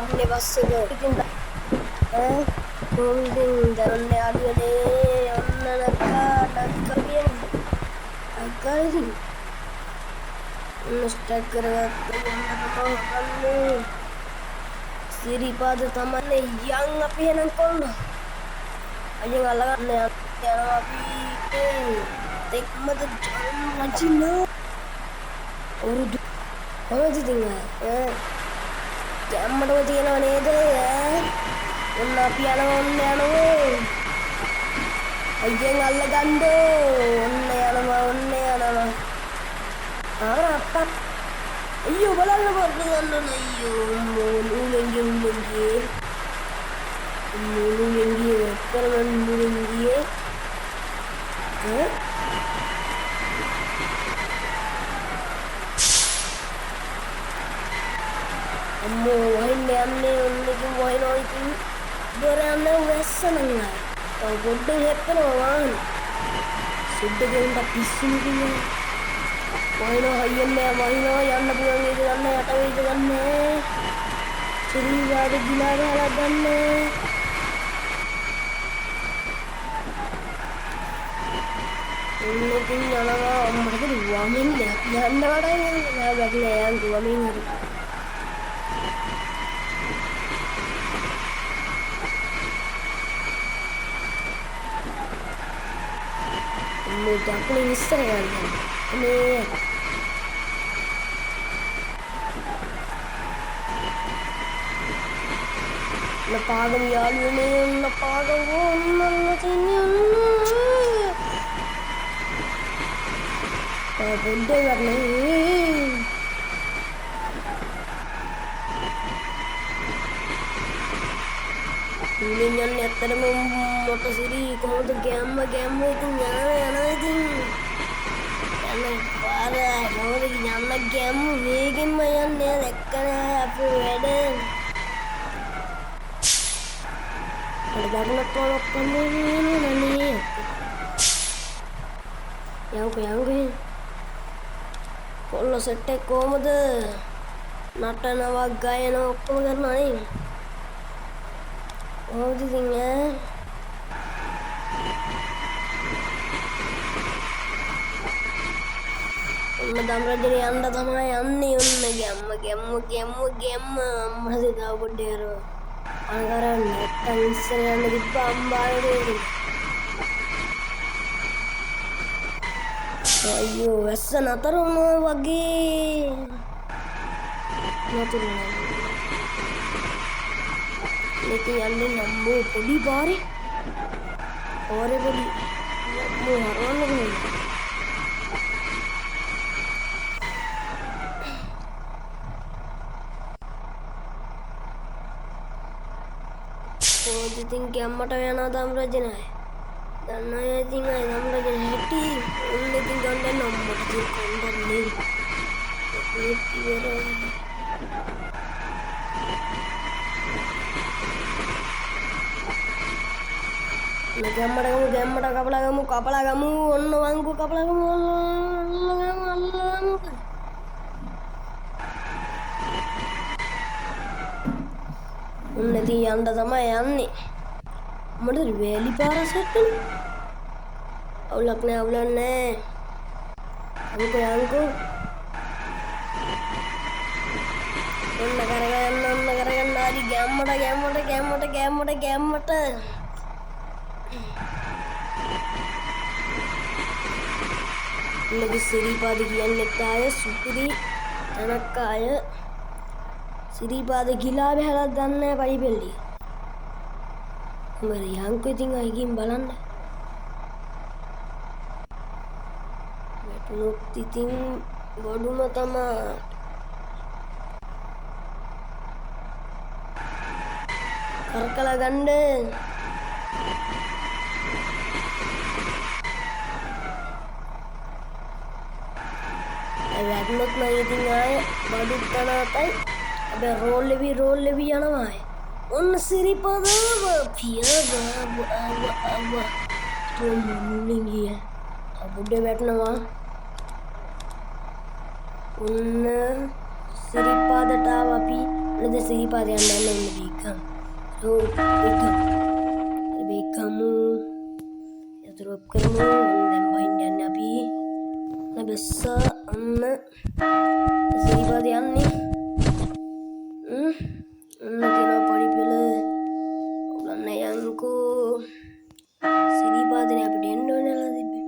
ගහන්නේ බස් එක. ඉතින් කොහොමද දරන්නේ අඩුවනේ ඔන්න නක්කපියන අකල්දි ස්ටැක් කරගත්තා සිරිපාද තමයි යන් අපි එහෙනම් කොල්ල අයියෙන් අල්ලගන්න යනවා අපි තෙක්මද රචිනා උරුදු කොහොමද ඉතින් ගැම්මටම තියනව නේද ඔන්න අපි යනවා අයියෙන් අල්ලගන්න ඔන්න යනවා අප්පා අයියෝ බලන්න ගන්න අයියෝ මුලුංගේ කරවන්න මුලුංගේ අම්මෝ වහින්නේ යන්නේ ඔන්නකින් වහිනවා ඉතින් දොරන්න වැස්සනංගයි තව පොඩ්ඩෙන් හෙප්පෙනවා වාහන සුද්දගෙන්ට පිස්සුම කිව්වා වහිනවා හයියෙන් නෑ වහිනවා යන්න පුළුවන් වේද ගන්න යට වේද ගන්න සිරිවාද ගිලා ගහලා ගන්න ඔන්නකින් යනවා අම්මට දුවමින් යන්න වඩා නෑ වැගිලා යන් දුවමින් හරි දකුණේ ඉස්සර යන්න මේ පාගම යාළුවනේ ඔන්න පාගම ඔන්න පොඩ්ඩ ගන්න ඉන්නේ යන්නේ ඇත්තටම මොට සිරි කොහොමද ගැම්ම ඉතින් යනවා ඉතින් යන්න පාර මොකද යන්න ගැම්ම වේගෙන්ම යන්නේ දැක්කනේ අපි වැඩ දකුණට පොළොක්කන්නේ යවුකෝ කොල්ල සෙට් එක කොහමද නටනවා ගයනවා ඔක්කොම කරනවා නේ කොහොමද ඉතින් ඔන්න දම්රජනේ යන්න තමයි යන්නේ ඔන්න ගැම්ම අම්මට තව පොඩ්ඩේ අර අනකරන්න නැත්තම් ඉස්සර යන්න තිබ්බ අම්බානේ අයියෝ වැස්ස නතර වුණා වගේ නතර වුණා මේක යන්නේ නම්බෝ පොඩි පාරේ පොඩි මෝ හරවන්න ඉතින් ගැම්මට යනවා දම්රජනයි දන්නා ඉතින් අය දම්රජන හැටි ඔන්න ඉතින් ගන්න නම්මට කොන්දන්නේ ඒක ඉවරයි ගැම්මට කපලා ගමු ඔන්න වංගු කපලා ගමු ඔන්න ඉතින් යන්න තමයි යන්නේ මට වේලි පාර සෙට් අවුලක් නෑ අංකෝ ඔන්න කරගන්න හරි ගැම්මට ඉන්නකි සිරිපාද කියන්නෙත් අය සුපිරි තැනක් අය සිරිපාද ගිලා බැලලා දන්නේ පයිපෙල්ලි මම යන්කෝ ඉතින් අයකින් බලන්න වැටුනොත් ඉතින් ගොඩුම තමා කරකලා ගන්න වැටුනොත් නම් ඉතින් ආය බඩුත් තනතයි රෝල් ලෙවි යනවා ඔන්න සිරිපාද පියගිය අපුඩ වැටනවා ඔන්න සිරිපාදටාව අපි නේද සිරිපාද යන්න ඔන්න බේගම්. බේගමු යතුරුප් කරමු දැන් බහින්න යන්න අපි බෙස්ස ඔන්න සිරිපාද යන්නේ ඔන්න තියෙනවා පඩි පෙළ ඔන්න යන්කෝ සිරිපාදනේ අපිට එන්න ඕනලා තිබ්බේ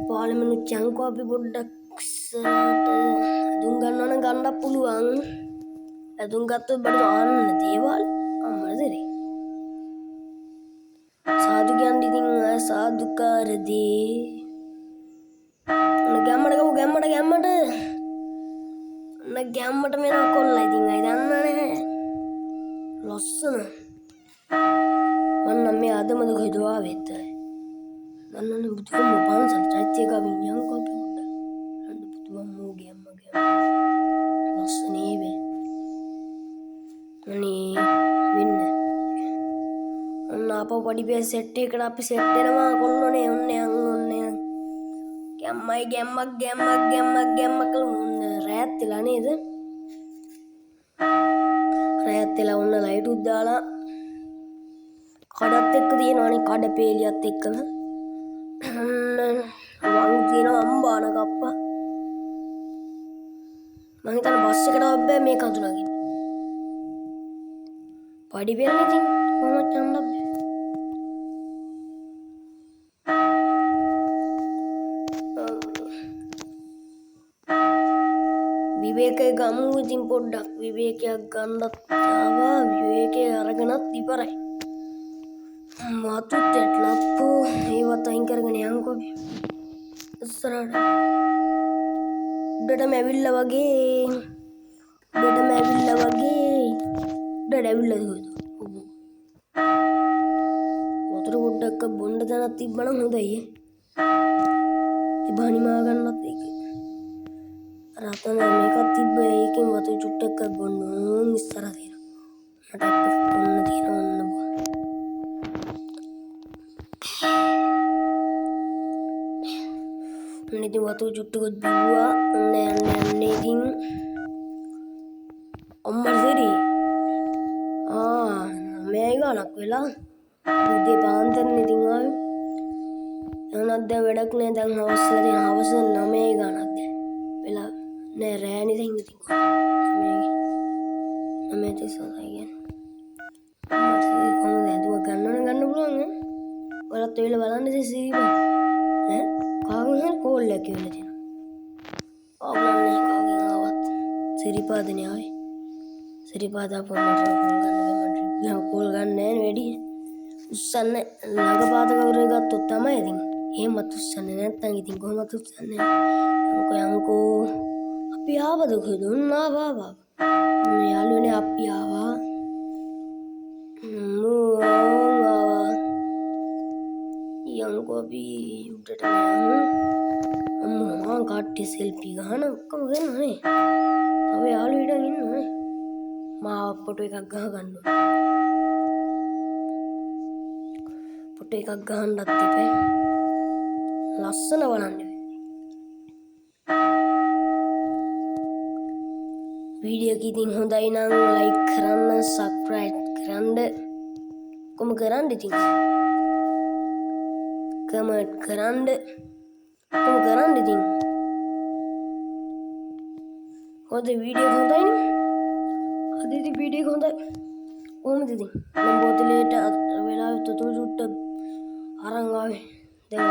පාලමනු චංකෝ අපි පොඩ්ඩක් ඉස්සරහට දුම් ගන්න ඕන ගන්න පුළුවන් ඇතුම් ගත්තොත් බඩ දාන්න දේවල් අම්මලදරේ සාදු කියන්නේ ඉතින් අය සාදුකාරදී ඔන්න ගැම්මට ඔන්න ගැම්මට මෙනවා කොල්ලා ඉතින් අය දන්නනේ ලස්සන මන්න මේ අදමද කොහෙද ආවෙත් නන්නනේ බුදුම පන්සල් චෛත්‍යක විඤ්ඤාණ කොපුඩ නන්න බුදුම මෝගේ අම්මගේ ලස්සනේ වේ අනේ වෙන්න ඔන්න අපෝ පඩි සෙට් එකකට අපි සෙට් වෙනවා කොල්ලෝනේ ඔන්න යන් ගැම්මක් ඔන්න රෑත් වෙලා නේද රෑත් වෙලා ඔන්න ලයිට් උත් දාලා කඩත් එක්ක තියෙනවනේ කඩ පේලියත් එක්කම වං තියෙනවා අම්බාන කප්පා මං හිතන්නේ බස් එකට බෑ මේ කඳු නගින්න පඩි පෙරනේ ඉතින් කොහොමද යන්න බෑ විවේකයේ ගමු ඉතින් පොඩ්ඩක් විවේකයක් ගන්නත් ආවා විවේකයේ අරගෙනත් ඉවරයි මාතුත් ලප්පෝ ඒවත් අයින් කරගෙන යන්කෝ අපි ඉස්සරහට උඩටම ඇවිල්ලා වගේ උඩට ඇවිල්ලා දුවද වතුර පොඩ්ඩක් බොන්න තැනක් තිබ්බනම් හොඳයි තිබානිමා ගන්නත් ඒක රතන මේකක් තිබ්බ ඒකෙන් වතුර චුට්ටක් බොන්න ඉස්සරහ තියෙනවා මට ඔන්න තියෙනවා ඔන්න ඉතින් වතුර චුට්ටකුත් බිව්වා ඔන්න යන්නේ ඉතින් අම්මල්සිරි මේ ගානක් වෙලා උදේ පාන්දරනේ ඉතින් ආවේ එනත් දැන් වැඩක් නෑ දැන් හවස්ලා තියෙන හවස 9 ගානක් දැන් වෙලා නෑ රෑනේ දැන් ඉතින් මේ තිසලා කියන්නේ කොහොමද ඇදුව ගන්න පුළුවන් ඔයාලත් වෙලා බලන්න ඉතින් කාගෙන් හරි කෝල් එකක් කියලා තියෙනවා ආවන්නේ කාගෙන් ආවත් සිරිපාදනේ ආවේ සිරිපාදා පොන්නට කෝල් ගන්න නෑ වැඩි උස්සන්න ළඟපාත කවුරු ගත්තොත් තමයි ඉතින් එහෙමත් උස්සන්නේ නැත්තම් ඉතින් කොහොමද උස්සන්නේ යන්කෝ අපි ආවද කොහෙද ආවා මේ යාළුවනේ අපි ආවා යන්කෝ අපි උඩට අම්මා කට්ටිය සෙල්ෆි ගන්න ඔක්කොම ගන්නනේ තව යාළුවෝ ඉඳන් ඉන්නනේ මාව ෆොටෝ එකක් ගහගන්න ෆොටෝ එකක් ගහන්නත් තිබේ ලස්සන බලන්න වීඩියෝ එක ඉතින් හොඳයි නම් ලයික් කරන්න සබ්ස්ක්‍රයිබ් කරන්න කොහොම කරන්න ඉතින් කමෙන්ට් කරන්න කොහොම කරන්න ඉතින් හොඳ වීඩියෝ හොඳයිනේ අද ඉතින් වීඩියෝ හොඳයි කොහොමද ඉතින් මම බෝතලේට වෙලාවට තුතු චුට්ට අරන් ආවේ දැන්